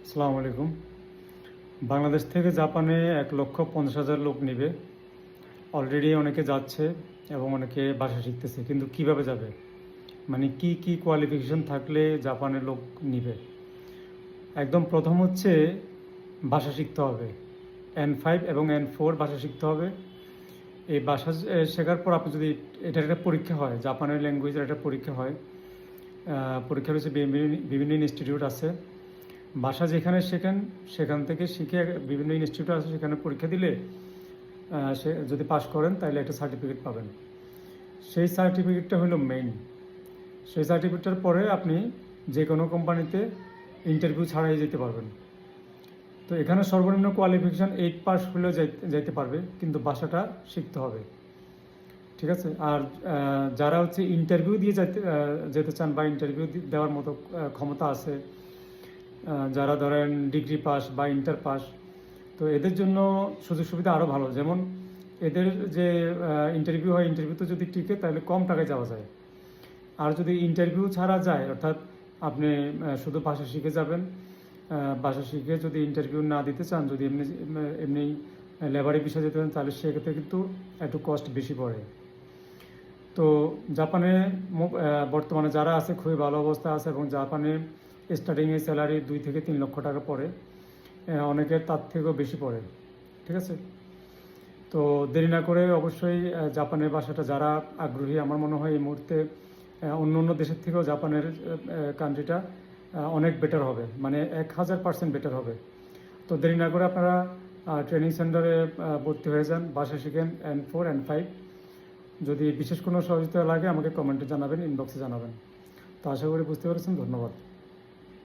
আসসালামু আলাইকুম। বাংলাদেশ থেকে জাপানে 1,50,000 লোক নিবে। অলরেডি অনেকে যাচ্ছে এবং অনেকে ভাষা শিখতেছে, কিন্তু কিভাবে যাবে, মানে কি কি কোয়ালিফিকেশন থাকলে জাপানের লোক নিবে? একদম প্রথম হচ্ছে ভাষা শিখতে হবে। N5 এবং N4 ভাষা শিখতে হবে। এই ভাষা শেখার পর আপনি যদি, এটার একটা পরীক্ষা হয়, জাপানের ল্যাঙ্গুয়েজের একটা পরীক্ষা হয়। পরীক্ষা হচ্ছে বিভিন্ন ইনস্টিটিউট আছে। ভাষা যেখানে শেখেন সেখান থেকে শিখে বিভিন্ন ইনস্টিটিউট আছে, সেখানে পরীক্ষা দিলে সে যদি পাশ করেন তাহলে একটা সার্টিফিকেট পাবেন। সেই সার্টিফিকেটটা হলো মেইন। সেই সার্টিফিকেটটার পরে আপনি যে কোনো কোম্পানিতে ইন্টারভিউ ছাড়াই যেতে পারবেন। তো এখানে সর্বনিম্ন কোয়ালিফিকেশান 8 পাস হলেও যাইতে পারবে, কিন্তু ভাষাটা শিখতে হবে। ঠিক আছে। আর যারা হচ্ছে ইন্টারভিউ দিয়ে যেতে চান বা ইন্টারভিউ দেওয়ার মতো ক্ষমতা আছে, যারা ধরেন ডিগ্রি পাস বা ইন্টার পাস, তো এদের জন্য সুযোগ সুবিধা আরও ভালো। যেমন এদের যে ইন্টারভিউ হয়, ইন্টারভিউতে যদি টিকে তাহলে কম টাকায় যাওয়া যায়। আর যদি ইন্টারভিউ ছাড়া যায়, অর্থাৎ আপনি শুধু ভাষা শিখে যাবেন, ভাষা শিখে যদি ইন্টারভিউ না দিতে চান, যদি এমনি এমনি লেবারি বিষয় যেতে চান, তাহলে সেক্ষেত্রে কিন্তু একটু কস্ট বেশি পড়ে। তো জাপানে বর্তমানে যারা আছে খুবই ভালো অবস্থা আছে, এবং জাপানে স্টার্টিংয়ে স্যালারি 2 থেকে 3 লক্ষ টাকা পড়ে, অনেকের তার থেকেও বেশি পড়ে। ঠিক আছে। তো দেরি না করে অবশ্যই জাপানের ভাষাটা যারা আগ্রহী, আমার মনে হয় এই মুহূর্তে অন্য অন্য দেশের থেকেও জাপানের কান্ট্রিটা অনেক বেটার হবে, মানে 1000% বেটার হবে। তো দেরি না করে আপনারা ট্রেনিং সেন্টারে ভর্তি হয়ে যান, ভাষা শিখেন N4 N5। যদি বিশেষ কোনো সহযোগিতা লাগে আমাকে কমেন্টে জানাবেন, ইনবক্সে জানাবেন। তো আশা করি বুঝতে পেরেছেন। ধন্যবাদ।